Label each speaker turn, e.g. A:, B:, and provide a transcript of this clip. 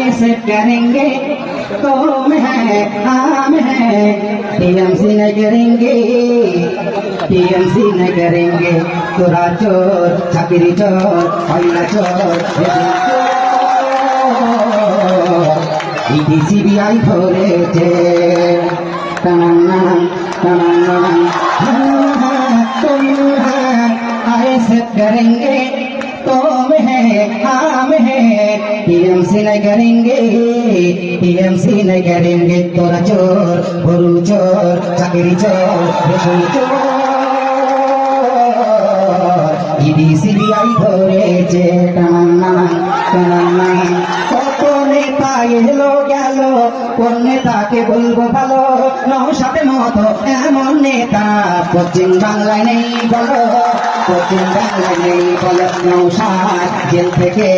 A: ऐसे करेंगे तुम है हम है टीएमसी न करेंगे टीएमसी न करेंगे তোরা চোর চাকরি চোর হইলা চোর ইডি সিবিআই ধরেছে টানান টানান तुम है ऐसे करेंगे तुम है हम है टीएमसी नहीं करेंगे टीएमसी नहीं करेंगे तोरा चोर भरू चोर चाकरी चोर रेशम चोर इडी सीबीआई ধরেছে টানান টানান কত নেতা এলো গেল কোন নেতাকে বলবো ভালো নওশাদের মতো এমন নেতা পশ্চিম বাংলায় নেই বলো পশ্চিম বাংলায় নেই বলো নওশাদ জেল থেকে